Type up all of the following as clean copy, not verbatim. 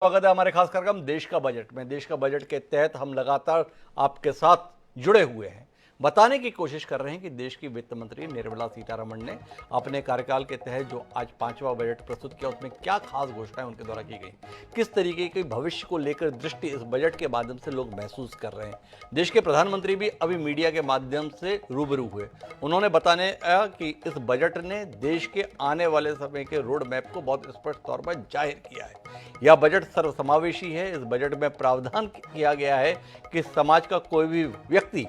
स्वागत है हमारे खास कार्यक्रम देश का बजट में। देश का बजट के तहत हम लगातार आपके साथ जुड़े हुए हैं, बताने की कोशिश कर रहे हैं कि देश की वित्त मंत्री निर्मला सीतारमण ने अपने कार्यकाल के तहत जो आज 5वां बजट प्रस्तुत किया उसमें क्या खास घोषणाएं उनके द्वारा की गई, किस तरीके की भविष्य को लेकर दृष्टि इस बजट के माध्यम से लोग महसूस कर रहे हैं। देश के प्रधानमंत्री भी अभी मीडिया के माध्यम से रूबरू हुए। उन्होंने बताने कि इस बजट ने देश के आने वाले समय के रोड मैप को बहुत स्पष्ट तौर पर जाहिर किया है। यह बजट सर्वसमावेशी है। इस बजट में प्रावधान किया गया है कि समाज का कोई भी व्यक्ति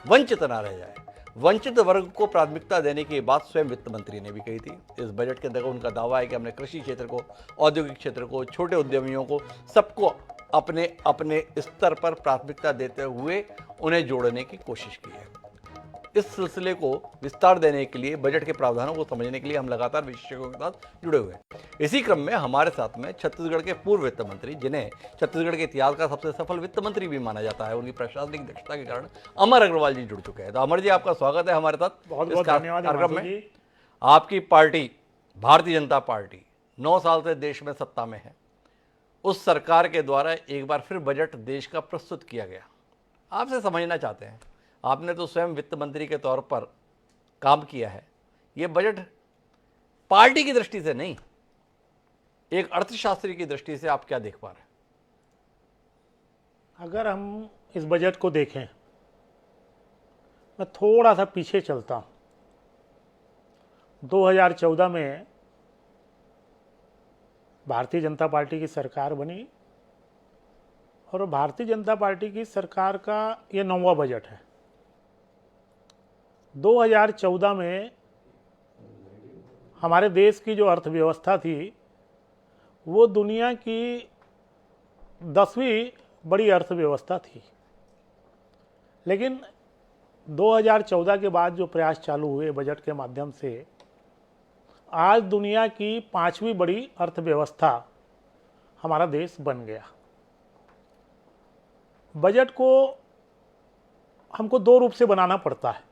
वंचित ना रह जाए। वंचित वर्ग को प्राथमिकता देने की बात स्वयं वित्त मंत्री ने भी कही थी। इस बजट के अंदर उनका दावा है कि हमने कृषि क्षेत्र को, औद्योगिक क्षेत्र को, छोटे उद्यमियों को, सबको अपने अपने स्तर पर प्राथमिकता देते हुए उन्हें जोड़ने की कोशिश की है। इस सिलसिले को विस्तार देने के लिए, बजट के प्रावधानों को समझने के लिए हम लगातार विशेषज्ञों के साथ जुड़े हुए हैं। इसी क्रम में हमारे साथ में छत्तीसगढ़ के पूर्व वित्त मंत्री, जिन्हें छत्तीसगढ़ के इतिहास का सबसे सफल वित्त मंत्री भी माना जाता है, उनकी प्रशासनिक दक्षता के कारण अमर अग्रवाल जी जुड़ चुके हैं। तो अमर जी, आपका स्वागत है हमारे साथ। बहुत बहुत धन्यवाद कार्यक्रम में आपकी पार्टी भारतीय जनता पार्टी 9 साल से देश में सत्ता में है। उस सरकार के द्वारा एक बार फिर बजट देश का प्रस्तुत किया गया। आपसे समझना चाहते हैं, आपने तो स्वयं वित्त मंत्री के तौर पर काम किया है, ये बजट पार्टी की दृष्टि से नहीं, एक अर्थशास्त्री की दृष्टि से आप क्या देख पा रहे हैं? अगर हम इस बजट को देखें, मैं थोड़ा सा पीछे चलता हूं। 2014 में भारतीय जनता पार्टी की सरकार बनी और भारतीय जनता पार्टी की सरकार का ये 9वां बजट है। 2014 में हमारे देश की जो अर्थव्यवस्था थी वो दुनिया की 10वीं बड़ी अर्थव्यवस्था थी, लेकिन 2014 के बाद जो प्रयास चालू हुए बजट के माध्यम से आज दुनिया की 5वीं बड़ी अर्थव्यवस्था हमारा देश बन गया। बजट को हमको 2 रूप से बनाना पड़ता है।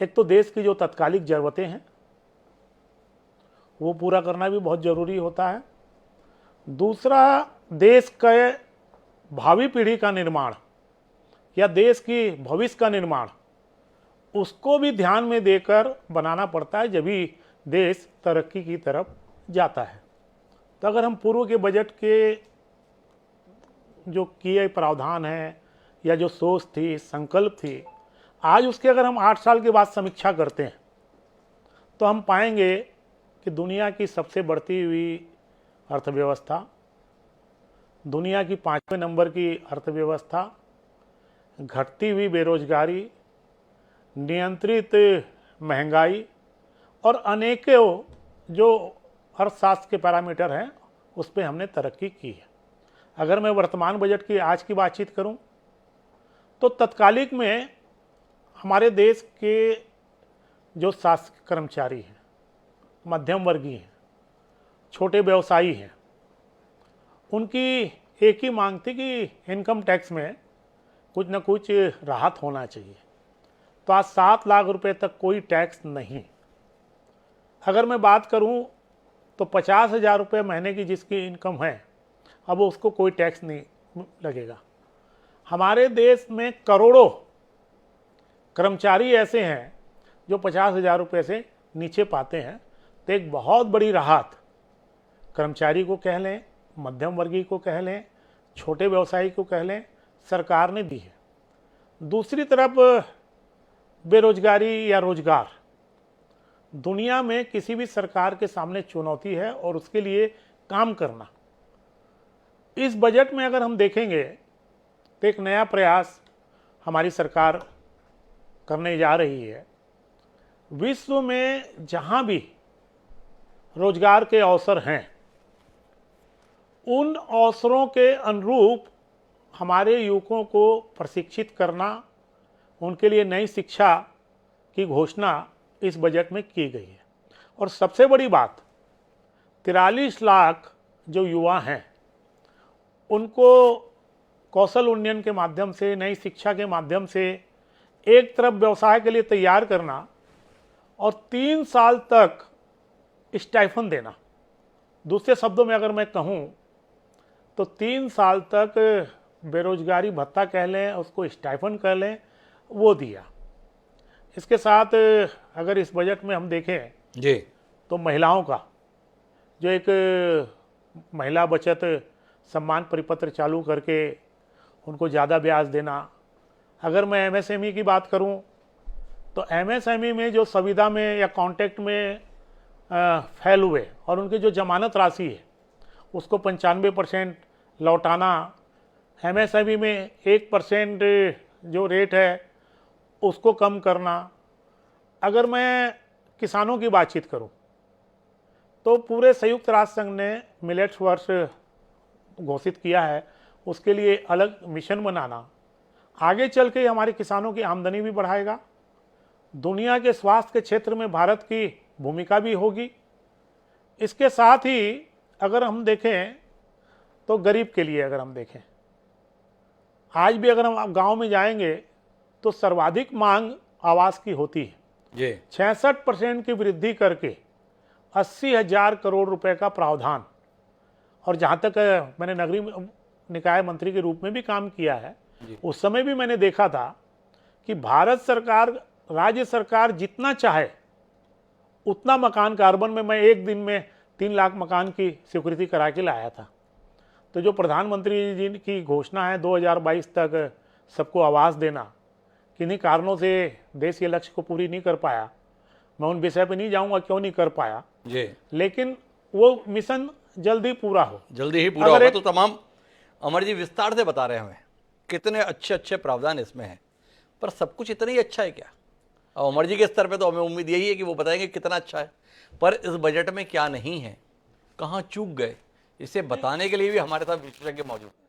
एक तो देश की जो तत्कालिक ज़रूरतें हैं वो पूरा करना भी बहुत ज़रूरी होता है। दूसरा, देश के भावी पीढ़ी का निर्माण या देश की भविष्य का निर्माण, उसको भी ध्यान में देकर बनाना पड़ता है, जब भी देश तरक्की की तरफ जाता है। तो अगर हम पूर्व के बजट के जो किए प्रावधान हैं या जो सोच थी, संकल्प थी, आज उसके अगर हम 8 साल के बाद समीक्षा करते हैं तो हम पाएंगे कि दुनिया की सबसे बढ़ती हुई अर्थव्यवस्था, दुनिया की 5वें नंबर की अर्थव्यवस्था, घटती हुई बेरोजगारी, नियंत्रित महंगाई और अनेकों जो अर्थशास्त्र के पैरामीटर हैं उस पर हमने तरक्की की है। अगर मैं वर्तमान बजट की आज की बातचीत करूं तो तत्कालिक में हमारे देश के जो शासकीय कर्मचारी हैं, मध्यम वर्गीय हैं, छोटे व्यवसायी हैं, उनकी एक ही मांग थी कि इनकम टैक्स में कुछ न कुछ राहत होना चाहिए। तो आज 7 लाख रुपए तक कोई टैक्स नहीं। अगर मैं बात करूं तो 50,000 रुपये महीने की जिसकी इनकम है, अब उसको कोई टैक्स नहीं लगेगा। हमारे देश में करोड़ों कर्मचारी ऐसे हैं जो 50,000 रुपये से नीचे पाते हैं। तो एक बहुत बड़ी राहत कर्मचारी को कह लें, मध्यम वर्गीय को कह लें, छोटे व्यवसायी को कह लें, सरकार ने दी है। दूसरी तरफ बेरोजगारी या रोजगार दुनिया में किसी भी सरकार के सामने चुनौती है और उसके लिए काम करना। इस बजट में अगर हम देखेंगे तो एक नया प्रयास हमारी सरकार करने जा रही है। विश्व में जहां भी रोजगार के अवसर हैं, उन अवसरों के अनुरूप हमारे युवकों को प्रशिक्षित करना, उनके लिए नई शिक्षा की घोषणा इस बजट में की गई है। और सबसे बड़ी बात, 43 लाख जो युवा हैं उनको कौशल उन्नयन के माध्यम से, नई शिक्षा के माध्यम से एक तरफ व्यवसाय के लिए तैयार करना और 3 साल तक स्टाइफन देना, दूसरे शब्दों में अगर मैं कहूँ तो 3 साल तक बेरोजगारी भत्ता कह लें, उसको स्टाइफंड कह लें, वो दिया। इसके साथ अगर इस बजट में हम देखें जी, तो महिलाओं का जो एक महिला बचत सम्मान परिपत्र चालू करके उनको ज़्यादा ब्याज देना। अगर मैं एमएसएमई की बात करूं तो एमएसएमई में जो संविदा में या कॉन्टैक्ट में फेल हुए और उनकी जो जमानत राशि है उसको 95% लौटाना, एमएसएमई में 1% जो रेट है उसको कम करना। अगर मैं किसानों की बातचीत करूं तो पूरे संयुक्त राष्ट्र संघ ने मिलेट्स वर्ष घोषित किया है, उसके लिए अलग मिशन बनाना आगे चल के हमारे किसानों की आमदनी भी बढ़ाएगा, दुनिया के स्वास्थ्य के क्षेत्र में भारत की भूमिका भी होगी। इसके साथ ही अगर हम देखें तो गरीब के लिए अगर हम देखें, आज भी अगर हम गांव में जाएंगे तो सर्वाधिक मांग आवास की होती है। जी, 66% की वृद्धि करके 80,000 करोड़ रुपए का प्रावधान। और जहाँ तक मैंने नगरीय निकाय मंत्री के रूप में भी काम किया है, उस समय भी मैंने देखा था कि भारत सरकार, राज्य सरकार जितना चाहे उतना मकान कार्बन में, मैं एक दिन में 3 लाख मकान की स्वीकृति करा के लाया था। तो जो प्रधानमंत्री जी की घोषणा है 2022 तक सबको आवास देना, किन्हीं कारणों से देश ये लक्ष्य को पूरी नहीं कर पाया। मैं उन विषय पे नहीं जाऊंगा क्यों नहीं कर पाया जी, लेकिन वो मिशन जल्दी पूरा हो, जल्दी ही पूरा होगा। तो तमाम अमर जी विस्तार से बता रहे हैं हमें कितने अच्छे अच्छे प्रावधान इसमें हैं, पर सब कुछ इतना ही अच्छा है क्या? अब अमर जी के स्तर पे तो हमें उम्मीद यही है कि वो बताएंगे कितना अच्छा है, पर इस बजट में क्या नहीं है, कहाँ चूक गए, इसे बताने के लिए भी हमारे साथ विशेषज्ञ मौजूद हैं।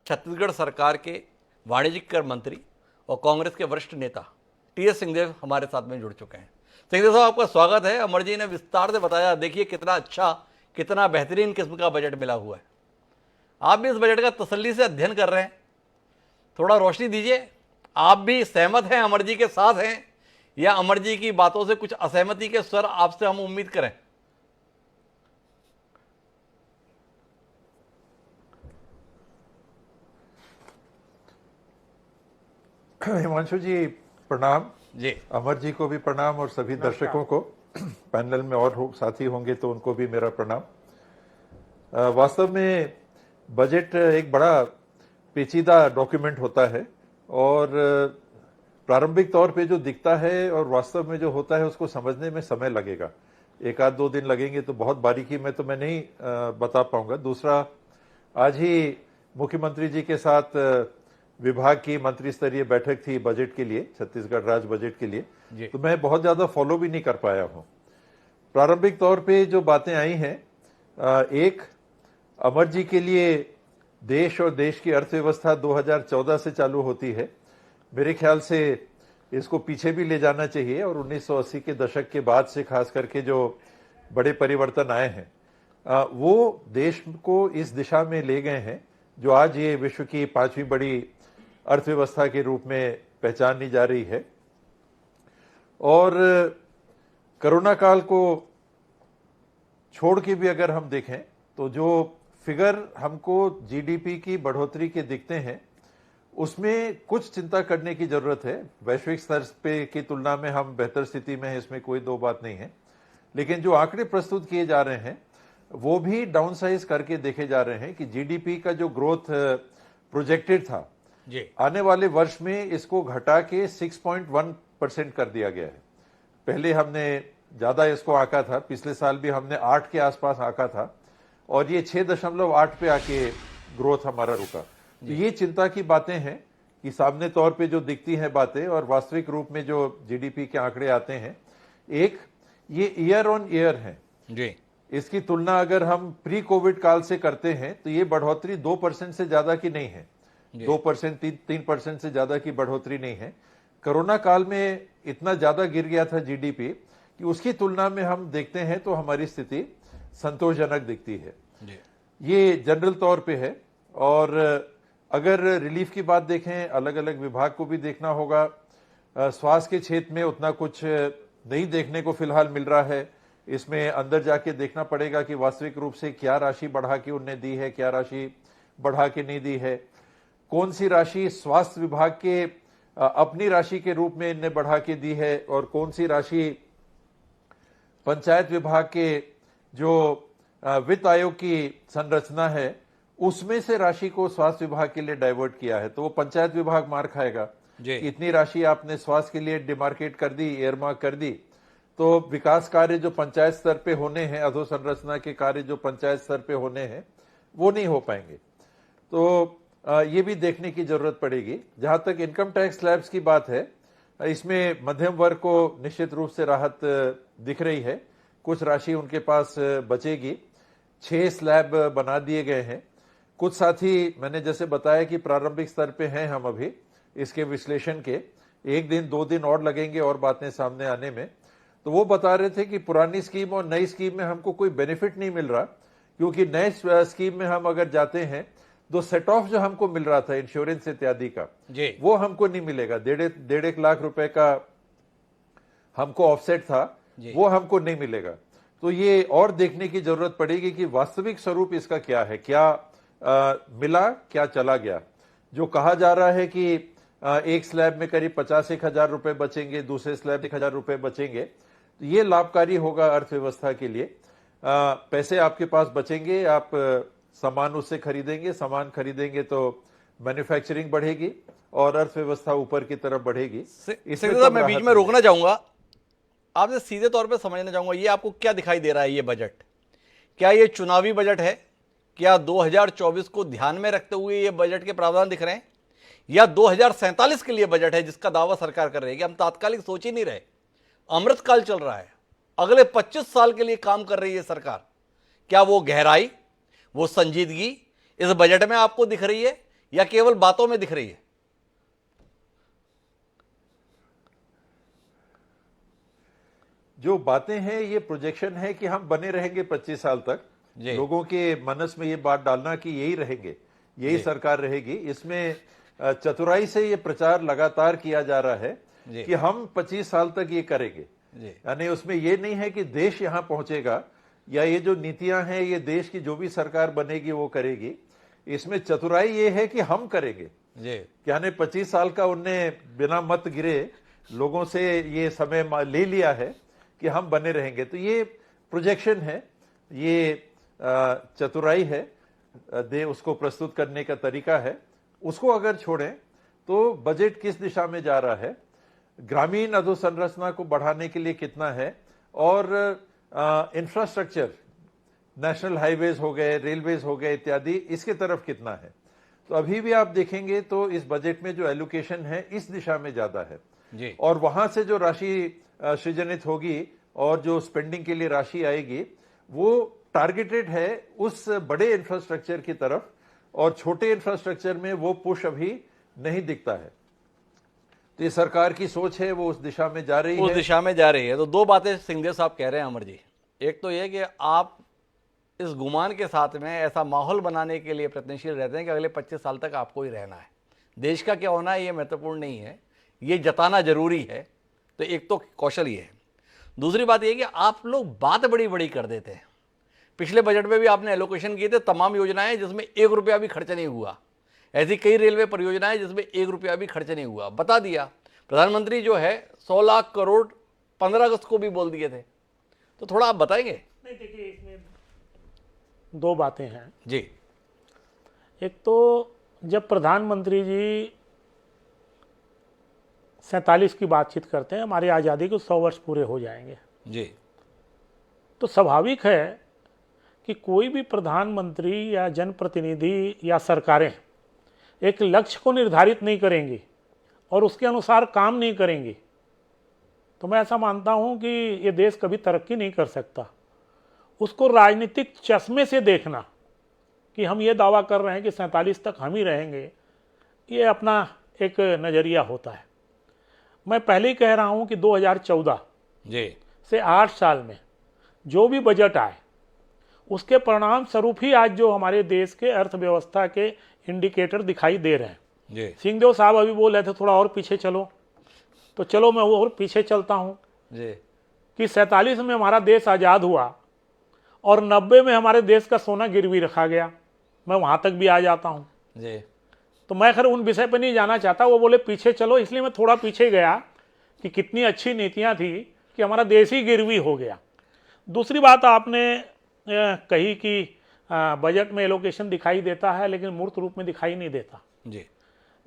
छत्तीसगढ़ सरकार के वाणिज्यिक कर मंत्री और कांग्रेस के वरिष्ठ नेता टीएस सिंहदेव हमारे साथ में जुड़ चुके हैं। सिंहदेव साहब, आपका स्वागत है। अमर जी ने विस्तार से बताया, देखिए कितना अच्छा, कितना बेहतरीन किस्म का बजट मिला हुआ है। आप भी इस बजट का तसल्ली से अध्ययन कर रहे हैं, थोड़ा रोशनी दीजिए। आप भी सहमत हैं, अमर जी के साथ हैं, या अमर जी की बातों से कुछ असहमति के स्वर आपसे हम उम्मीद करें? हिमांशु जी प्रणाम। जी, अमर जी को भी प्रणाम और सभी दर्शकों को। पैनल में और साथी होंगे तो उनको भी मेरा प्रणाम। वास्तव में बजट एक बड़ा पेचीदा डॉक्यूमेंट होता है और प्रारंभिक तौर पे जो दिखता है और वास्तव में जो होता है उसको समझने में समय लगेगा। 1-2 दिन लगेंगे, तो बहुत बारीकी में तो मैं नहीं बता पाऊंगा। दूसरा, आज ही मुख्यमंत्री जी के साथ विभाग की मंत्री स्तरीय बैठक थी बजट के लिए, छत्तीसगढ़ राज्य बजट के लिए, तो मैं बहुत ज्यादा फॉलो भी नहीं कर पाया हूं। प्रारंभिक तौर पे जो बातें आई हैं, एक, अमर जी के लिए देश और देश की अर्थव्यवस्था 2014 से चालू होती है। मेरे ख्याल से इसको पीछे भी ले जाना चाहिए और 1980 के दशक के बाद से खास करके जो बड़े परिवर्तन आए हैं वो देश को इस दिशा में ले गए हैं जो आज ये विश्व की 5वीं बड़ी अर्थव्यवस्था के रूप में पहचानी जा रही है। और कोरोना काल को छोड़ के भी अगर हम देखें तो जो फिगर हमको जीडीपी की बढ़ोतरी के दिखते हैं उसमें कुछ चिंता करने की जरूरत है। वैश्विक स्तर पे की तुलना में हम बेहतर स्थिति में हैं, इसमें कोई दो बात नहीं है, लेकिन जो आंकड़े प्रस्तुत किए जा रहे हैं वो भी डाउनसाइज करके देखे जा रहे हैं कि जीडीपी का जो ग्रोथ प्रोजेक्टेड था जी, आने वाले वर्ष में इसको घटा के 6.1% कर दिया गया है। पहले हमने ज्यादा इसको आंका था, पिछले साल भी हमने 8 के आसपास आंका था और ये 6.8 पे आके ग्रोथ हमारा रुका। तो ये चिंता की बातें हैं कि सामने तौर पे जो दिखती हैं बातें और वास्तविक रूप में जो जीडीपी के आंकड़े आते हैं, एक ये ईयर ऑन ईयर है जी, इसकी तुलना अगर हम प्री कोविड काल से करते हैं तो ये बढ़ोतरी 2% से ज्यादा की नहीं है, 2% 3% से ज्यादा की बढ़ोतरी नहीं है। कोरोना काल में इतना ज्यादा गिर गया था जीडीपी कि उसकी तुलना में हम देखते हैं तो हमारी स्थिति संतोषजनक दिखती है। ये जनरल तौर पे है। और अगर रिलीफ की बात देखें, अलग अलग विभाग को भी देखना होगा। स्वास्थ्य के क्षेत्र में उतना कुछ नहीं देखने को फिलहाल मिल रहा है। इसमें अंदर जाके देखना पड़ेगा कि वास्तविक रूप से क्या राशि बढ़ा के उनने दी है, क्या राशि बढ़ा के नहीं दी है, कौन सी राशि स्वास्थ्य विभाग के अपनी राशि के रूप में इनने बढ़ा के दी है और कौन सी राशि पंचायत विभाग के जो वित्त आयोग की संरचना है उसमें से राशि को स्वास्थ्य विभाग के लिए डाइवर्ट किया है। तो वो पंचायत विभाग मार खाएगा कि इतनी राशि आपने स्वास्थ्य के लिए डिमार्केट कर दी, एयरमार्क कर दी, तो विकास कार्य जो पंचायत स्तर पे होने हैं, अधोसंरचना के कार्य जो पंचायत स्तर पे होने हैं, वो नहीं हो पाएंगे। तो ये भी देखने की जरूरत पड़ेगी। जहां तक इनकम टैक्स स्लैब्स की बात है, इसमें मध्यम वर्ग को निश्चित रूप से राहत दिख रही है। कुछ राशि उनके पास बचेगी। 6 स्लैब बना दिए गए हैं। कुछ साथी, मैंने जैसे बताया कि प्रारंभिक स्तर पे हैं हम अभी इसके विश्लेषण के, 1 दिन 2 दिन और लगेंगे और बातें सामने आने में। तो वो बता रहे थे कि पुरानी स्कीम और नई स्कीम में हमको कोई बेनिफिट नहीं मिल रहा, क्योंकि नए स्कीम में हम अगर जाते हैं तो सेट ऑफ जो हमको मिल रहा था इंश्योरेंस इत्यादि का, वो हमको नहीं मिलेगा। 1.5 लाख रुपए का हमको ऑफसेट था, वो हमको नहीं मिलेगा। तो ये और देखने की जरूरत पड़ेगी कि वास्तविक स्वरूप इसका क्या है, क्या मिला, क्या चला गया। जो कहा जा रहा है कि एक स्लैब में करीब 85,000 रुपए बचेंगे, दूसरे स्लैब 1,000 रुपए बचेंगे, तो ये लाभकारी होगा अर्थव्यवस्था के लिए। पैसे आपके पास बचेंगे, आप सामान उससे खरीदेंगे, सामान खरीदेंगे तो मैन्युफैक्चरिंग बढ़ेगी और अर्थव्यवस्था ऊपर की तरफ बढ़ेगी। इसमें मैं बीच में रोकना चाहूंगा, आपसे सीधे तौर पे समझना चाहूंगा, ये आपको क्या दिखाई दे रहा है ये बजट? क्या ये चुनावी बजट है? क्या 2024 को ध्यान में रखते हुए ये बजट के प्रावधान दिख रहे हैं, या 2047 के लिए बजट है जिसका दावा सरकार कर रही है कि हम तात्कालिक सोच ही नहीं रहे, अमृतकाल चल रहा है, अगले 25 साल के लिए काम कर रही है सरकार? क्या वो गहराई, वो संजीदगी इस बजट में आपको दिख रही है या केवल बातों में दिख रही है? जो बातें हैं ये प्रोजेक्शन है कि हम बने रहेंगे 25 साल तक। लोगों के मनस में ये बात डालना कि यही रहेंगे, यही सरकार रहेगी, इसमें चतुराई से ये प्रचार लगातार किया जा रहा है कि हम 25 साल तक ये करेंगे। यानी उसमें ये नहीं है कि देश यहां पहुंचेगा या ये जो नीतियां हैं ये देश की जो भी सरकार बनेगी वो करेगी। इसमें चतुराई ये है कि हम करेंगे। यानी 25 साल का उनने बिना मत गिरे लोगों से ये समय ले लिया है कि हम बने रहेंगे। तो ये प्रोजेक्शन है, ये चतुराई है, उसको प्रस्तुत करने का तरीका है। उसको अगर छोड़ें तो बजट किस दिशा में जा रहा है, ग्रामीण अधोसंरचना को बढ़ाने के लिए कितना है, और इंफ्रास्ट्रक्चर, नेशनल हाईवेज हो गए, रेलवेज हो गए इत्यादि, इसके तरफ कितना है। तो अभी भी आप देखेंगे तो इस बजट में जो एलोकेशन है इस दिशा में ज्यादा है और वहां से जो राशि सृजनित होगी और जो स्पेंडिंग के लिए राशि आएगी वो टारगेटेड है उस बड़े इंफ्रास्ट्रक्चर की तरफ, और छोटे इंफ्रास्ट्रक्चर में वो पुश अभी नहीं दिखता है। तो ये सरकार की सोच है, वो उस दिशा में जा रही है, उस दिशा में जा रही है। तो दो बातें सिंहदेव साहब कह रहे हैं अमर जी। एक तो ये कि आप इस गुमान के साथ में ऐसा माहौल बनाने के लिए प्रयत्नशील रहते हैं कि अगले 25 साल तक आपको ही रहना है, देश का क्या होना है ये महत्वपूर्ण नहीं है, ये जताना जरूरी है। तो एक तो कौशल ये है। दूसरी बात ये कि आप लोग बात बड़ी बड़ी कर देते हैं। पिछले बजट में भी आपने एलोकेशन किए थे तमाम योजनाएं जिसमें 1 रुपया भी खर्च नहीं हुआ, ऐसी कई रेलवे परियोजनाएं जिसमें 1 रुपया भी खर्च नहीं हुआ। बता दिया प्रधानमंत्री जो है 100 लाख करोड़ 15 अगस्त को भी बोल दिए थे। तो थोड़ा आप बताएंगे। नहीं, देखिए इसमें 2 बातें हैं जी। एक तो जब प्रधानमंत्री जी 47 की बातचीत करते हैं, हमारी आज़ादी को 100 वर्ष पूरे हो जाएंगे जी, तो स्वाभाविक है कि कोई भी प्रधानमंत्री या जनप्रतिनिधि या सरकारें एक लक्ष्य को निर्धारित नहीं करेंगी और उसके अनुसार काम नहीं करेंगी तो मैं ऐसा मानता हूं कि ये देश कभी तरक्की नहीं कर सकता। उसको राजनीतिक चश्मे से देखना कि हम ये दावा कर रहे हैं कि 47 तक हम ही रहेंगे, ये अपना एक नज़रिया होता है। मैं पहले ही कह रहा हूं कि 2014 से 8 साल में जो भी बजट आए उसके परिणाम स्वरूप ही आज जो हमारे देश के अर्थव्यवस्था के इंडिकेटर दिखाई दे रहे हैं। सिंहदेव साहब अभी बोल रहे थे थोड़ा और पीछे चलो, तो चलो मैं वो और पीछे चलता हूँ। कि 47 में हमारा देश आज़ाद हुआ और 90 में हमारे देश का सोना गिरवी रखा गया। मैं वहाँ तक भी आ जाता हूँ जी। तो मैं खैर उन विषय पर नहीं जाना चाहता। वो बोले पीछे चलो, इसलिए मैं थोड़ा पीछे गया कि कितनी अच्छी नीतियाँ थी कि हमारा देश ही गिरवी हो गया। दूसरी बात आपने कही कि बजट में एलोकेशन दिखाई देता है लेकिन मूर्त रूप में दिखाई नहीं देता। जी।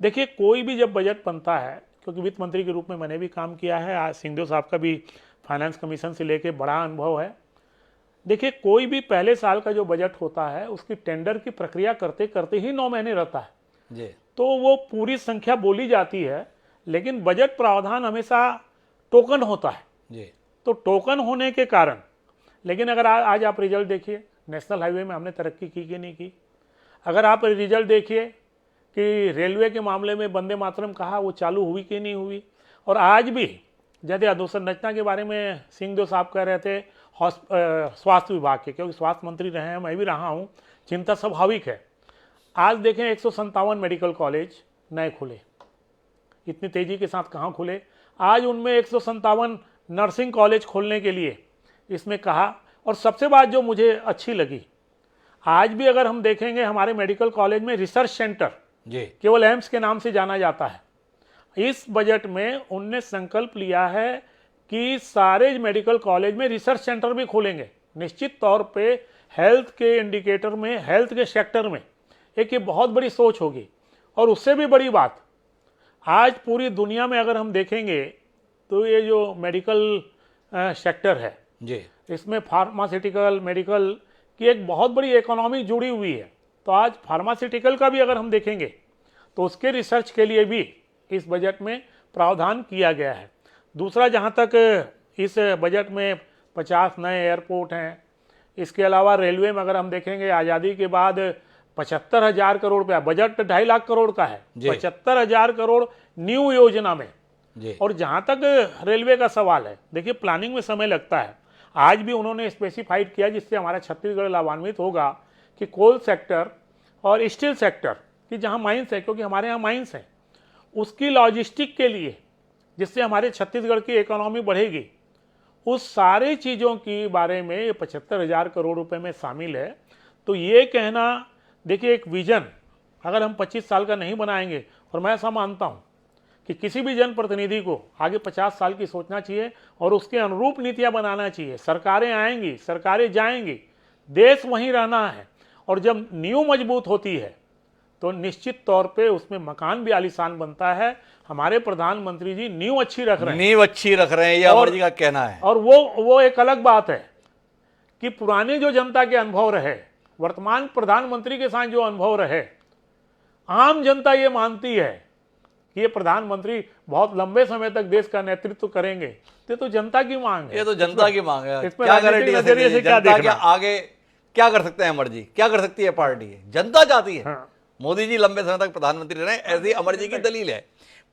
देखिए, कोई भी जब बजट बनता है, क्योंकि वित्त मंत्री के रूप में मैंने भी काम किया है, आज सिंहदेव साहब का भी फाइनेंस कमीशन से लेके बड़ा अनुभव है। देखिए, कोई भी पहले साल का जो बजट होता है उसकी टेंडर की प्रक्रिया करते करते ही 9 महीने रहता है जी। तो वो पूरी संख्या बोली जाती है, लेकिन बजट प्रावधान हमेशा टोकन होता है। जी। तो टोकन होने के कारण, लेकिन अगर आज आप रिजल्ट देखिए, नेशनल हाईवे में हमने तरक्की की कि नहीं की। अगर आप रिजल्ट देखिए कि रेलवे के मामले में वंदे मातरम कहा, वो चालू हुई कि नहीं हुई। और आज भी जैसे अधोसंरचना के बारे में सिंहदेव साहब कह रहे थे स्वास्थ्य विभाग के, क्योंकि स्वास्थ्य मंत्री रहे हैं, मैं भी रहा हूँ, चिंता स्वाभाविक है। आज देखें 157 मेडिकल कॉलेज नए खुले, इतनी तेजी के साथ कहाँ खुले। आज उनमें 157 नर्सिंग कॉलेज खोलने के लिए इसमें कहा। और सबसे बात जो मुझे अच्छी लगी, आज भी अगर हम देखेंगे हमारे मेडिकल कॉलेज में रिसर्च सेंटर जी। केवल एम्स के नाम से जाना जाता है। इस बजट में उनने संकल्प लिया है कि सारे मेडिकल कॉलेज में रिसर्च सेंटर भी खोलेंगे। निश्चित तौर पे हेल्थ के इंडिकेटर में, हेल्थ के सेक्टर में एक ये बहुत बड़ी सोच होगी। और उससे भी बड़ी बात, आज पूरी दुनिया में अगर हम देखेंगे तो ये जो मेडिकल सेक्टर है जी। इसमें फार्मास्यूटिकल, मेडिकल की एक बहुत बड़ी इकोनॉमी जुड़ी हुई है। तो आज फार्मास्यूटिकल का भी अगर हम देखेंगे तो उसके रिसर्च के लिए भी इस बजट में प्रावधान किया गया है। दूसरा, जहाँ तक इस बजट में 50 नए एयरपोर्ट हैं, इसके अलावा रेलवे में अगर हम देखेंगे आज़ादी के बाद 75,000 करोड़ रुपया, बजट 2.5 लाख करोड़ का है, 75,000 करोड़ न्यू योजना में जी। और जहाँ तक रेलवे का सवाल है, देखिए प्लानिंग में समय लगता है। आज भी उन्होंने स्पेसिफाइड किया जिससे हमारा छत्तीसगढ़ लाभान्वित होगा कि कोल सेक्टर और स्टील सेक्टर की जहाँ माइंस है, क्योंकि हमारे यहाँ माइंस हैं, उसकी लॉजिस्टिक के लिए जिससे हमारे छत्तीसगढ़ की इकोनॉमी बढ़ेगी, उस सारी चीज़ों की बारे में 75,000 करोड़ रुपए में शामिल है। तो ये कहना, देखिए एक विजन अगर हम 25 साल का नहीं बनाएंगे, और मैं ऐसा मानता हूँ कि किसी भी जनप्रतिनिधि को आगे 50 साल की सोचना चाहिए और उसके अनुरूप नीतियाँ बनाना चाहिए। सरकारें आएंगी, सरकारें जाएंगी, देश वहीं रहना है। और जब नींव मजबूत होती है तो निश्चित तौर पे उसमें मकान भी आलीशान बनता है। हमारे प्रधानमंत्री जी नींव अच्छी रख रहे हैं, नींव अच्छी रख रहे हैं, ये अमर जी का कहना है। और वो एक अलग बात है कि पुरानी जो जनता के अनुभव रहे, वर्तमान प्रधानमंत्री के साथ जो अनुभव रहे, आम जनता ये मानती है कि ये प्रधानमंत्री बहुत लंबे समय तक देश का नेतृत्व करेंगे। तो जनता की मांग है, ये तो जनता की मांग है। इसमें क्या राजनीतिक गारंटी नजरिए से क्या जनता के देखना? आगे क्या कर सकते हैं अमर जी, क्या कर सकती है पार्टी? जनता चाहती है हाँ। मोदी जी लंबे समय तक प्रधानमंत्री रहे, ऐसी अमर जी की दलील है।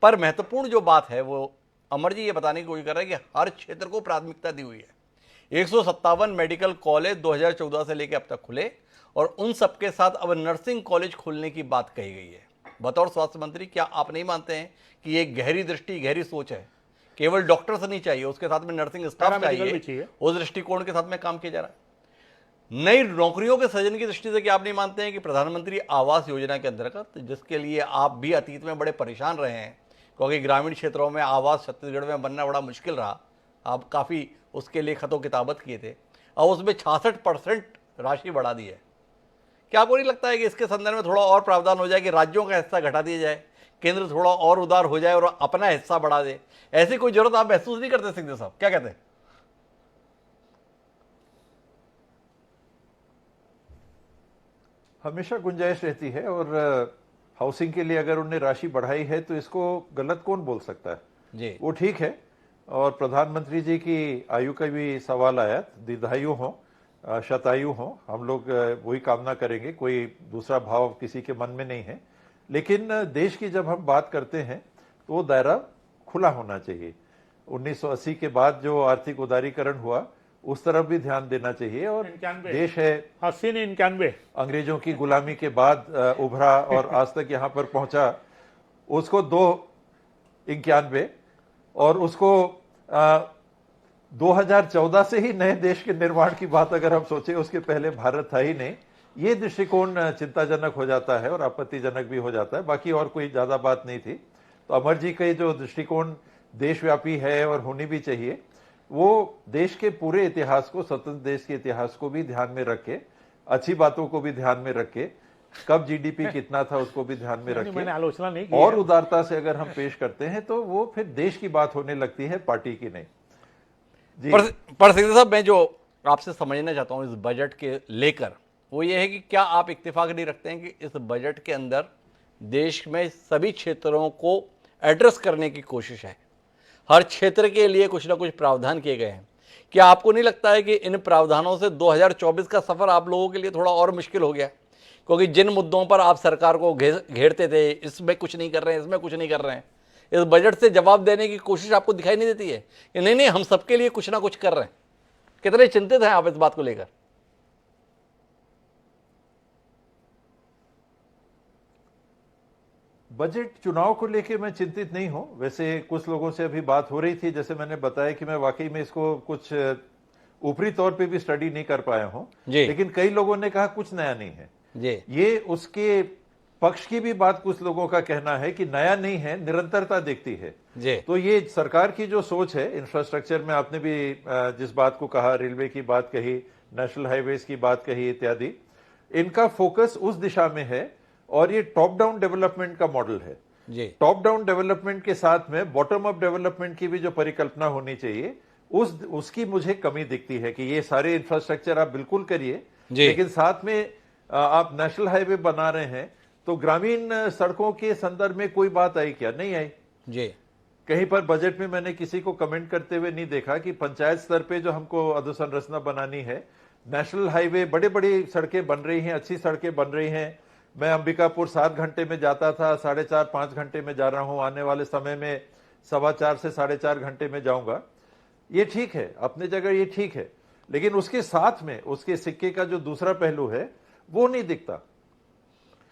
पर महत्वपूर्ण जो बात है वो अमर जी ये बताने की कोशिश कर रहे हैं कि हर क्षेत्र को प्राथमिकता दी हुई है। 157 मेडिकल कॉलेज 2014 से लेकर अब तक खुले और उन सबके साथ अब नर्सिंग कॉलेज खोलने की बात कही गई है। बतौर स्वास्थ्य मंत्री क्या आप नहीं मानते हैं कि ये गहरी दृष्टि, गहरी सोच है? केवल डॉक्टर्स नहीं चाहिए, उसके साथ में नर्सिंग स्टाफ चाहिए, उस दृष्टिकोण के साथ में काम किया जा रहा है। नई नौकरियों के सृजन की दृष्टि से क्या आप नहीं मानते हैं कि प्रधानमंत्री आवास योजना के अंतर्गत, जिसके लिए आप भी अतीत में बड़े परेशान रहे हैं क्योंकि ग्रामीण क्षेत्रों में आवास छत्तीसगढ़ में बनना बड़ा मुश्किल रहा, आप काफ़ी उसके लिए खतो किताबत किए थे, और उसमें 66% राशि बढ़ा दी है। क्या आपको नहीं लगता है कि इसके संदर्भ में थोड़ा और प्रावधान हो जाए कि राज्यों का हिस्सा घटा दिया जाए, केंद्र थोड़ा और उदार हो जाए और अपना हिस्सा बढ़ा दे? ऐसी कोई जरूरत आप महसूस नहीं करते सिंहदेव साहब, क्या कहते हैं? हमेशा गुंजाइश रहती है, और हाउसिंग के लिए अगर उन्होंने राशि बढ़ाई है तो इसको गलत कौन बोल सकता है जी। वो ठीक है। और प्रधानमंत्री जी की आयु का भी सवाल आया, दीर्घायु हो, शतायु हो, हम लोग वही कामना करेंगे, कोई दूसरा भाव किसी के मन में नहीं है। लेकिन देश की जब हम बात करते हैं तो वो दायरा खुला होना चाहिए। 1980 के बाद जो आर्थिक उदारीकरण हुआ उस तरफ भी ध्यान देना चाहिए। और 91 देश है 80 ने 91 अंग्रेजों की गुलामी के बाद उभरा और आज तक यहाँ पर पहुंचा, उसको 291 और उसको 2014 से ही नए देश के निर्माण की बात अगर हम सोचें, उसके पहले भारत था ही नहीं। ये दृष्टिकोण चिंताजनक हो जाता है और आपत्तिजनक भी हो जाता है। बाकी और कोई ज्यादा बात नहीं थी। तो अमर जी का जो दृष्टिकोण देशव्यापी है और होनी भी चाहिए, वो देश के पूरे इतिहास को, स्वतंत्र देश के इतिहास को भी ध्यान में रख के, अच्छी बातों को भी ध्यान में रख के, कब जीडीपी कितना था उसको भी ध्यान में रख मैंने आलोचना नहीं की और है। उदारता से अगर हम पेश करते हैं तो वो फिर देश की बात होने लगती है, पार्टी की नहीं। जी। पर सिंह साहब, मैं जो आपसे समझना चाहता हूं इस बजट के लेकर, वो ये है कि क्या आप इत्तेफाक नहीं रखते हैं कि इस बजट के अंदर देश में सभी क्षेत्रों को एड्रेस करने की कोशिश है, हर क्षेत्र के लिए कुछ ना कुछ प्रावधान किए गए हैं। क्या आपको नहीं लगता है कि इन प्रावधानों से 2024 का सफर आप लोगों के लिए थोड़ा और मुश्किल हो गया? क्योंकि जिन मुद्दों पर आप सरकार को घेरते थे, इसमें कुछ नहीं कर रहे हैं, इसमें कुछ नहीं कर रहे हैं, इस बजट से जवाब देने की कोशिश आपको दिखाई नहीं देती है कि नहीं नहीं हम सबके लिए कुछ ना कुछ कर रहे हैं? कितने चिंतित हैं आप इस बात को लेकर? बजट चुनाव को लेके मैं चिंतित नहीं हूं। वैसे कुछ लोगों से अभी बात हो रही थी, जैसे मैंने बताया कि मैं वाकई में इसको कुछ ऊपरी तौर पे भी स्टडी नहीं कर पाया हूं, लेकिन कई लोगों ने कहा कुछ नया नहीं है जी। ये उसके पक्ष की भी बात कुछ लोगों का कहना है कि नया नहीं है, निरंतरता दिखती है जी। तो ये सरकार की जो सोच है इंफ्रास्ट्रक्चर में, आपने भी जिस बात को कहा, रेलवे की बात कही, नेशनल हाईवेज की बात कही इत्यादि, इनका फोकस उस दिशा में है और ये टॉप डाउन डेवलपमेंट का मॉडल है जी। टॉप डाउन डेवलपमेंट के साथ में बॉटम अप डेवलपमेंट की भी जो परिकल्पना होनी चाहिए, उसकी मुझे कमी दिखती है कि ये सारे इंफ्रास्ट्रक्चर आप बिल्कुल करिए, लेकिन साथ में आप नेशनल हाईवे बना रहे हैं तो ग्रामीण सड़कों के संदर्भ में कोई बात आई क्या? नहीं आई जी। कहीं पर बजट में मैंने किसी को कमेंट करते हुए नहीं देखा कि पंचायत स्तर पे जो हमको अधोसंरचना बनानी है, नेशनल हाईवे, बड़े बड़ी सड़कें बन रही हैं, अच्छी सड़कें बन रही हैं। मैं अंबिकापुर 7 घंटे में जाता था, 4.5-5 घंटे में जा रहा हूं, आने वाले समय में 4.25 से 4.5 घंटे में जाऊंगा। ये ठीक है, अपनी जगह ये ठीक है, लेकिन उसके साथ में उसके सिक्के का जो दूसरा पहलू है वो नहीं दिखता।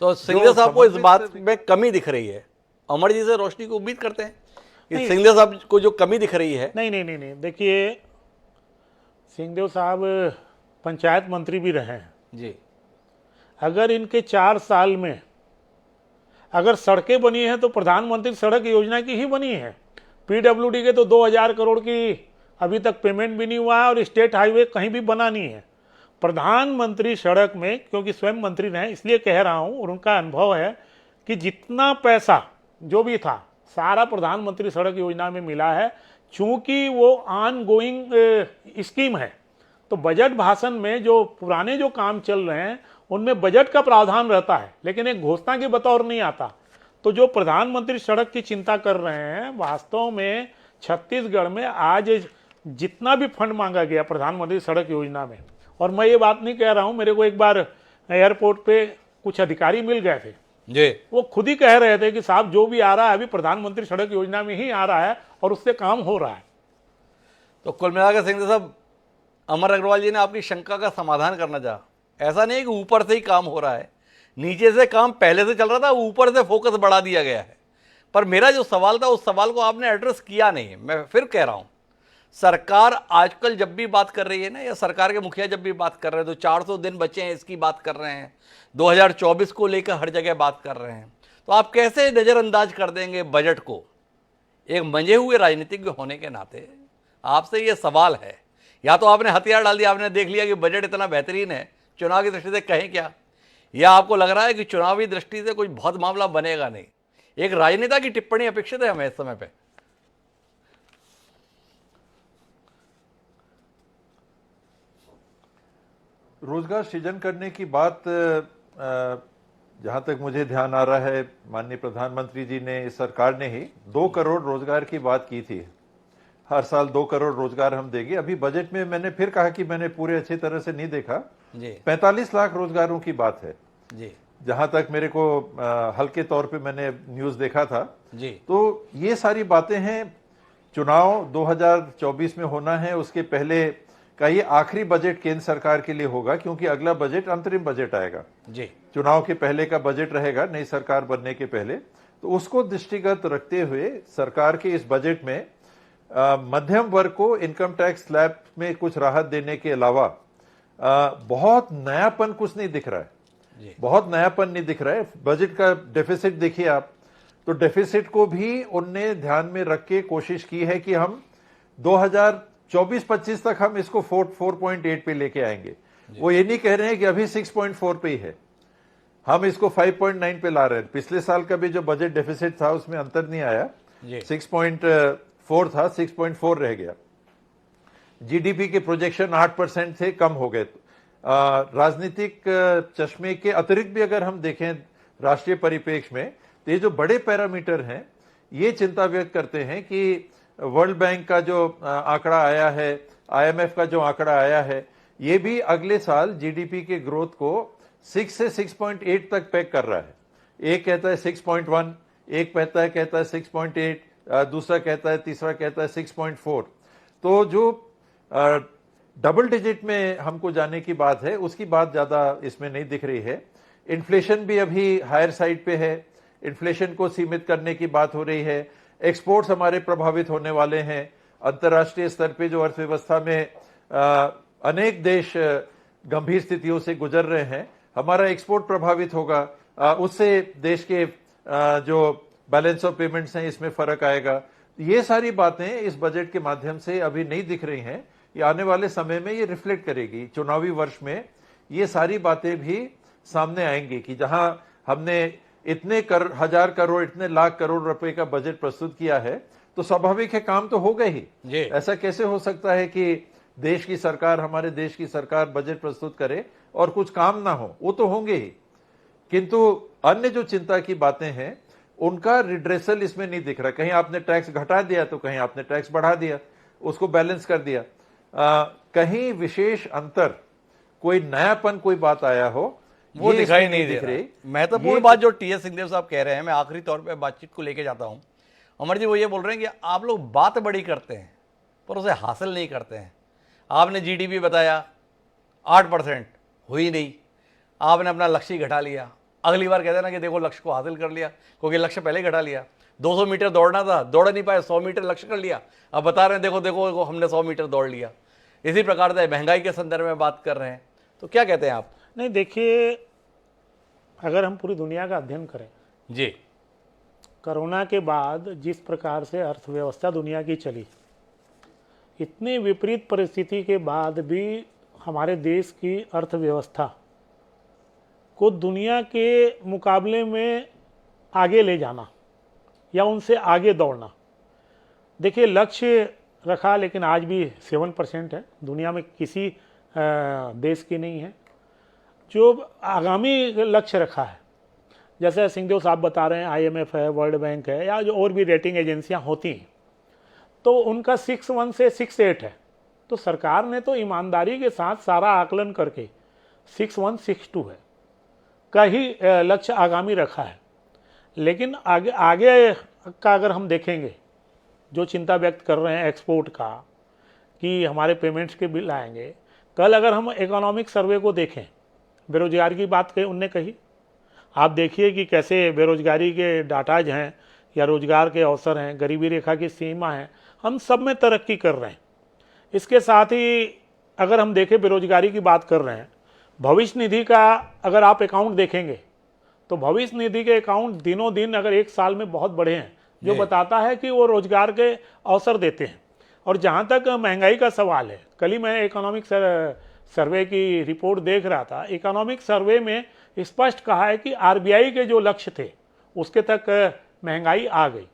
तो सिंधिया साहब को इस बात में कमी दिख रही है, अमर जी से रोशनी की उम्मीद करते हैं कि सिंधिया साहब को जो कमी दिख रही है। नहीं, देखिए, सिंहदेव साहब पंचायत मंत्री भी रहे हैं जी। अगर इनके 4 साल में अगर सड़कें बनी हैं तो प्रधानमंत्री सड़क योजना की ही बनी है। पीडब्ल्यूडी के तो 2000 करोड़ की अभी तक पेमेंट भी नहीं हुआ है और स्टेट हाईवे कहीं भी बना नहीं है। प्रधानमंत्री सड़क में, क्योंकि स्वयं मंत्री रहे इसलिए कह रहा हूं, और उनका अनुभव है कि जितना पैसा जो भी था सारा प्रधानमंत्री सड़क योजना में मिला है। चूंकि वो ऑन गोइंग स्कीम है तो बजट भाषण में जो पुराने जो काम चल रहे हैं उनमें बजट का प्रावधान रहता है, लेकिन एक घोषणा के बतौर नहीं आता। तो जो प्रधानमंत्री सड़क की चिंता कर रहे हैं, वास्तव में छत्तीसगढ़ में आज जितना भी फंड मांगा गया प्रधानमंत्री सड़क योजना में, और मैं ये बात नहीं कह रहा हूं, मेरे को एक बार एयरपोर्ट पे कुछ अधिकारी मिल गए थे जी, वो खुद ही कह रहे थे कि साहब जो भी आ रहा है अभी प्रधानमंत्री सड़क योजना में ही आ रहा है और उससे काम हो रहा है। तो कुल मिलाकर सिंह साहब, अमर अग्रवाल जी ने आपकी शंका का समाधान करना चाहा। ऐसा नहीं है कि ऊपर से ही काम हो रहा है, नीचे से काम पहले से चल रहा था, ऊपर से फोकस बढ़ा दिया गया है। पर मेरा जो सवाल था उस सवाल को आपने एड्रेस किया नहीं। मैं फिर कह रहा हूं, सरकार आजकल जब भी बात कर रही है ना, या सरकार के मुखिया जब भी बात कर रहे हैं तो 400 दिन बचे हैं इसकी बात कर रहे हैं, 2024 को लेकर हर जगह बात कर रहे हैं। तो आप कैसे नज़रअंदाज कर देंगे बजट को? एक मंजे हुए राजनीतिज्ञ होने के नाते आपसे ये सवाल है। या तो आपने हथियार डाल दिया, आपने देख लिया कि बजट इतना बेहतरीन है, चुनाव की दृष्टि से कहें क्या, या आपको लग रहा है कि चुनावी दृष्टि से कुछ बहुत मामला बनेगा नहीं? एक राजनेता की टिप्पणी अपेक्षित है हमें इस समय पे। रोजगार सृजन करने की बात जहां तक मुझे ध्यान आ रहा है, माननीय प्रधानमंत्री जी ने, इस सरकार ने ही 2 करोड़ रोजगार की बात की थी। हर साल 2 करोड़ रोजगार हम देंगे। अभी बजट में मैंने फिर कहा कि मैंने पूरे अच्छी तरह से नहीं देखा जी। 45 लाख रोजगारों की बात है जी, जहां तक मेरे को हल्के तौर पे मैंने न्यूज देखा था जी। तो ये सारी बातें हैं। चुनाव 2024 में होना है, उसके पहले का ये आखिरी बजट केंद्र सरकार के लिए होगा, क्योंकि अगला बजट अंतरिम बजट आएगा जी। चुनाव के पहले का बजट रहेगा नई सरकार बनने के पहले। तो उसको दृष्टिगत रखते हुए सरकार के इस बजट में मध्यम वर्ग को इनकम टैक्स स्लैब में कुछ राहत देने के अलावा बहुत नयापन कुछ नहीं दिख रहा है। बहुत नयापन नहीं दिख रहा है। बजट का डेफिसिट देखिए आप, तो डेफिसिट को भी उनने ध्यान में रख के कोशिश की है कि हम 2024-25 तक हम इसको 4.8 पे लेके आएंगे। वो ये नहीं कह रहे हैं कि अभी 6.4 पे ही है, हम इसको 5.9 पे ला रहे हैं। पिछले साल का भी जो बजट डेफिसिट था उसमें अंतर नहीं आया, 6.4 था, 6.4 रह गया। जीडीपी के प्रोजेक्शन 8% थे, कम हो गए। राजनीतिक चश्मे के अतिरिक्त भी अगर हम देखें राष्ट्रीय परिप्रेक्ष्य में, तो ये जो बड़े पैरामीटर हैं ये चिंता व्यक्त करते हैं कि वर्ल्ड बैंक का जो आंकड़ा आया है, आईएमएफ का जो आंकड़ा आया है, ये भी अगले साल जीडीपी के ग्रोथ को 6 से 6.8 तक पैक कर रहा है। एक कहता है 6.1, एक कहता है 6.8, दूसरा कहता है, तीसरा कहता है 6.4। तो जो डबल डिजिट में हमको जाने की बात है, उसकी बात ज्यादा इसमें नहीं दिख रही है। इन्फ्लेशन भी अभी हायर साइड पे है, इन्फ्लेशन को सीमित करने की बात हो रही है। एक्सपोर्ट्स हमारे प्रभावित होने वाले हैं। अंतर्राष्ट्रीय स्तर पे जो अर्थव्यवस्था में अनेक देश गंभीर स्थितियों से गुजर रहे हैं, हमारा एक्सपोर्ट प्रभावित होगा, उससे देश के जो बैलेंस ऑफ पेमेंट्स हैं इसमें फर्क आएगा। ये सारी बातें इस बजट के माध्यम से अभी नहीं दिख रही हैं। ये आने वाले समय में ये रिफ्लेक्ट करेगी, चुनावी वर्ष में ये सारी बातें भी सामने आएंगी कि जहां हमने इतने हजार करोड़, इतने लाख करोड़ रुपए का बजट प्रस्तुत किया है, तो स्वाभाविक है काम तो होगा ही। ऐसा कैसे हो सकता है कि देश की सरकार, हमारे देश की सरकार बजट प्रस्तुत करे और कुछ काम ना हो? वो तो होंगे ही, किंतु अन्य जो चिंता की बातें हैं उनका रिड्रेसल इसमें नहीं दिख रहा। कहीं आपने टैक्स घटा दिया तो कहीं आपने टैक्स बढ़ा दिया, उसको बैलेंस कर दिया। कहीं विशेष अंतर, कोई नयापन, कोई बात आया हो, वो दिखाई नहीं दिख रही। महत्वपूर्ण बात जो टीएस सिंहदेव साहब कह रहे हैं, मैं आखिरी तौर पे बातचीत को लेके जाता हूं। अमर जी, वो ये बोल रहे हैं कि आप लोग बात बड़ी करते हैं पर उसे हासिल नहीं करते हैं। आपने जीडीपी बताया 8%, हुई नहीं। आपने अपना लक्ष्य घटा लिया। अगली बार कहते हैं ना कि देखो लक्ष्य को हासिल कर लिया, क्योंकि लक्ष्य पहले ही घटा लिया। 200 मीटर दौड़ना था, दौड़ नहीं पाए, 100 मीटर लक्ष्य कर लिया। अब बता रहे हैं देखो देखो हमने 100 मीटर दौड़ लिया। इसी प्रकार से महंगाई के संदर्भ में बात कर रहे हैं, तो क्या कहते हैं आप? नहीं, देखिए, अगर हम पूरी दुनिया का अध्ययन करें जी, कोरोना के बाद जिस प्रकार से अर्थव्यवस्था दुनिया की चली, इतनी विपरीत परिस्थिति के बाद भी हमारे देश की अर्थव्यवस्था को दुनिया के मुकाबले में आगे ले जाना या उनसे आगे दौड़ना, देखिए लक्ष्य रखा, लेकिन आज भी 7% है, दुनिया में किसी देश की नहीं है। जो आगामी लक्ष्य रखा है, जैसे सिंहदेव साहब बता रहे हैं, आईएमएफ है, वर्ल्ड बैंक है, या जो और भी रेटिंग एजेंसियां होती हैं, तो उनका 6.1 से 6.8 है। तो सरकार ने तो ईमानदारी के साथ सारा आकलन करके 6.1, 6.2 है का ही लक्ष्य आगामी रखा है। लेकिन आगे का अगर हम देखेंगे, जो चिंता व्यक्त कर रहे हैं एक्सपोर्ट का, कि हमारे पेमेंट्स के बिल आएंगे। कल अगर हम इकोनॉमिक सर्वे को देखें, बेरोजगारी की बात कही उनने कही, आप देखिए कि कैसे बेरोजगारी के डाटाज हैं या रोजगार के अवसर हैं, गरीबी रेखा की सीमा है, हम सब में तरक्की कर रहे हैं। इसके साथ ही अगर हम देखें, बेरोजगारी की बात कर रहे हैं, भविष्य निधि का अगर आप अकाउंट देखेंगे तो भविष्य निधि के अकाउंट दिनों दिन अगर एक साल में बहुत बढ़े हैं, जो बताता है कि वो रोजगार के अवसर देते हैं। और जहाँ तक महंगाई का सवाल है, कल ही मैं इकोनॉमिक सर्वे की रिपोर्ट देख रहा था। इकोनॉमिक सर्वे में स्पष्ट कहा है कि आरबीआई के जो लक्ष्य थे उसके तक महंगाई आ गई।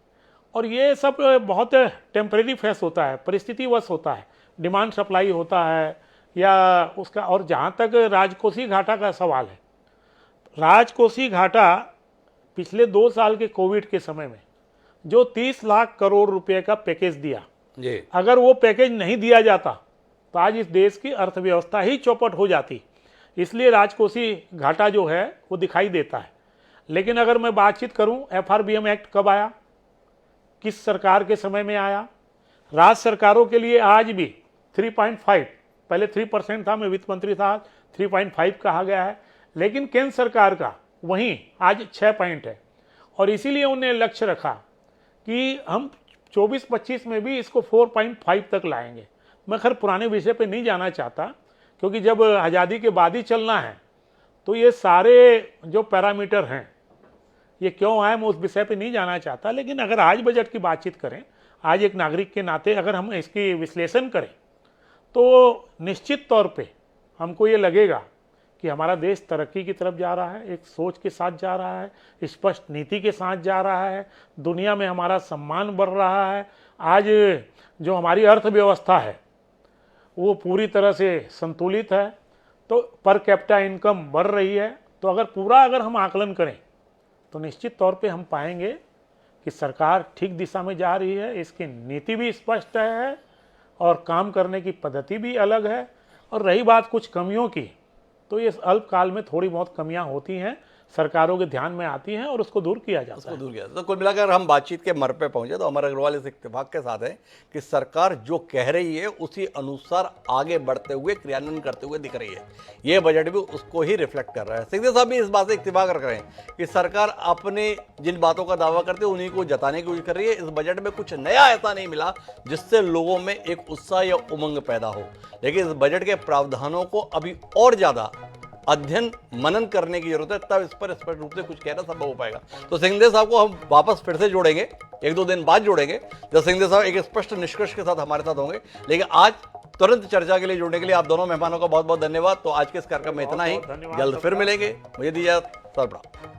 और ये सब बहुत टेम्परेरी फेस होता है, परिस्थितिवश होता है, डिमांड सप्लाई होता है या उसका। और जहाँ तक राजकोषीय घाटा का सवाल है, राजकोषीय घाटा पिछले 2 साल के कोविड के समय में जो 30 लाख करोड़ रुपए का पैकेज दिया, अगर वो पैकेज नहीं दिया जाता तो आज इस देश की अर्थव्यवस्था ही चौपट हो जाती। इसलिए राजकोषीय घाटा जो है वो दिखाई देता है। लेकिन अगर मैं बातचीत करूं, एफआरबीएम एक्ट कब आया, किस सरकार के समय में आया? राज्य सरकारों के लिए आज भी 3.5, पहले 3% था, मैं वित्त मंत्री था, 3.5 कहा गया है। लेकिन केंद्र सरकार का वहीं आज 6 पॉइंट है। और इसीलिए उन्हें लक्ष्य रखा कि हम 24-25 में भी इसको 4.5 तक लाएंगे। मैं खैर पुराने विषय पे नहीं जाना चाहता, क्योंकि जब आज़ादी के बाद ही चलना है तो ये सारे जो पैरामीटर हैं ये क्यों आए, मैं उस विषय पे नहीं जाना चाहता। लेकिन अगर आज बजट की बातचीत करें, आज एक नागरिक के नाते अगर हम इसकी विश्लेषण करें, तो निश्चित तौर पे हमको ये लगेगा कि हमारा देश तरक्की की तरफ जा रहा है, एक सोच के साथ जा रहा है, स्पष्ट नीति के साथ जा रहा है, दुनिया में हमारा सम्मान बढ़ रहा है। आज जो हमारी अर्थव्यवस्था है वो पूरी तरह से संतुलित है, तो पर कैपिटा इनकम बढ़ रही है। तो अगर हम आकलन करें तो निश्चित तौर पे हम पाएंगे कि सरकार ठीक दिशा में जा रही है, इसकी नीति भी स्पष्ट है और काम करने की पद्धति भी अलग है। और रही बात कुछ कमियों की, तो ये अल्पकाल में थोड़ी बहुत कमियां होती हैं, सरकारों के ध्यान में आती हैं और उसको दूर किया जाता है। दूर किया तो कुल मिलाकर हम बातचीत के मर पे पहुंचे तो अमर अग्रवाल इस इत्तेफाक के साथ है कि सरकार जो कह रही है उसी अनुसार आगे बढ़ते हुए क्रियान्वयन करते हुए दिख रही है। ये बजट भी उसको ही रिफ्लेक्ट कर रहा है। सिंधिया साहब भी इस बात से इत्तेफाक रख रहे हैं कि सरकार अपने जिन बातों का दावा करते है उन्हीं को जताने की कोशिश कर रही है। इस बजट में कुछ नया ऐसा नहीं मिला जिससे लोगों में एक उत्साह या उमंग पैदा हो, लेकिन इस बजट के प्रावधानों को अभी और ज्यादा अध्ययन मनन करने की जरूरत है, तब इस पर स्पष्ट रूप से कुछ कहना संभव हो पाएगा। तो सिंधिया साहब को हम वापस फिर से जोड़ेंगे, 1-2 दिन बाद जोड़ेंगे, जब सिंधिया साहब एक स्पष्ट निष्कर्ष के साथ हमारे साथ होंगे। लेकिन आज तुरंत चर्चा के लिए जुड़ने के लिए आप दोनों मेहमानों का बहुत बहुत धन्यवाद। तो आज के इस कार्यक्रम में इतना ही, जल्द फिर मिलेंगे। मुझे दीजिए सरबराह।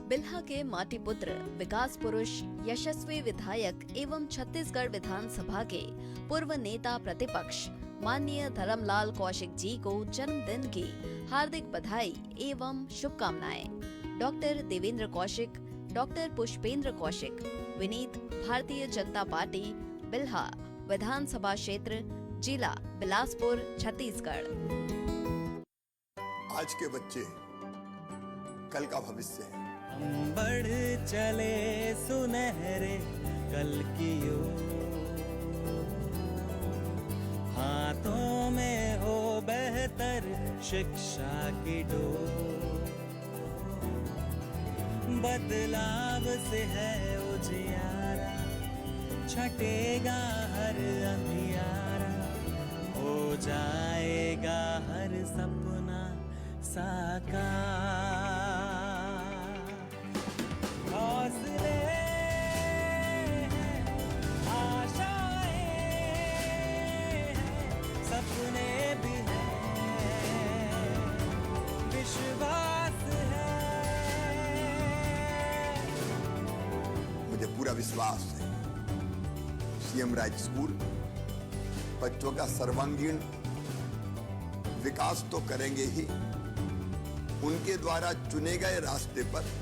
बिल्हा के माटी पुत्र, विकास पुरुष, यशस्वी विधायक एवं छत्तीसगढ़ विधानसभा के पूर्व नेता प्रतिपक्ष माननीय धर्मलाल कौशिक जी को जन्मदिन की हार्दिक बधाई एवं शुभकामनाएं। Doctor Devendra Kaushik, doctor Pushpendra Kaushik, Vineet, Bharatiya Janata party, Bilha विधानसभा क्षेत्र, जिला बिलासपुर, छत्तीसगढ़। आज के बच्चे कल का भविष्य है। हम बढ़ चले सुनहरे कल की ओर, हाथों में हो बेहतर शिक्षा की डोर। बदलाव से है उजियारा, छटेगा हर अंधियारा, हो जाएगा हर सपना साकार। हौसले हैं, आशाएं हैं, सपने भी हैं, विश्वास है। मुझे पूरा विश्वास है सीएम राइज स्कूल बच्चों का सर्वांगीण विकास तो करेंगे ही, उनके द्वारा चुने गए रास्ते पर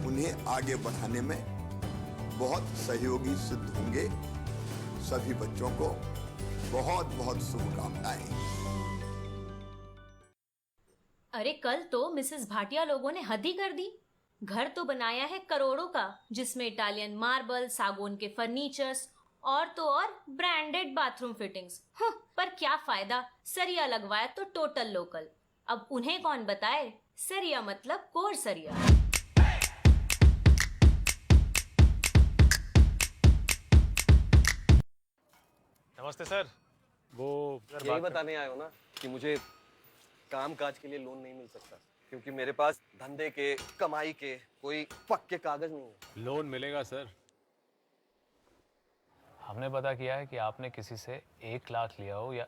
उन्हें आगे बढ़ाने में बहुत सहयोगी सिद्ध होंगे। सभी बच्चों को बहुत बहुत शुभकामनाएं। अरे कल तो मिसेस भाटिया लोगों ने हद ही कर दी। घर तो बनाया है करोड़ों का, जिसमें इटालियन मार्बल, सागौन के फर्नीचर्स और तो और ब्रांडेड बाथरूम फिटिंग्स। पर क्या फायदा, सरिया लगवाया तो टोटल लोकल। अब उन्हें कौन बताए, सरिया मतलब कोर सरिया। नमस्ते सर। वो यही बताने आए हो ना कि मुझे काम काज के लिए लोन नहीं मिल सकता, क्योंकि मेरे पास धंधे के, कमाई के कोई पक्के कागज नहीं है। लोन मिलेगा सर। हमने पता किया है कि आपने किसी से 1 लाख लिया हो या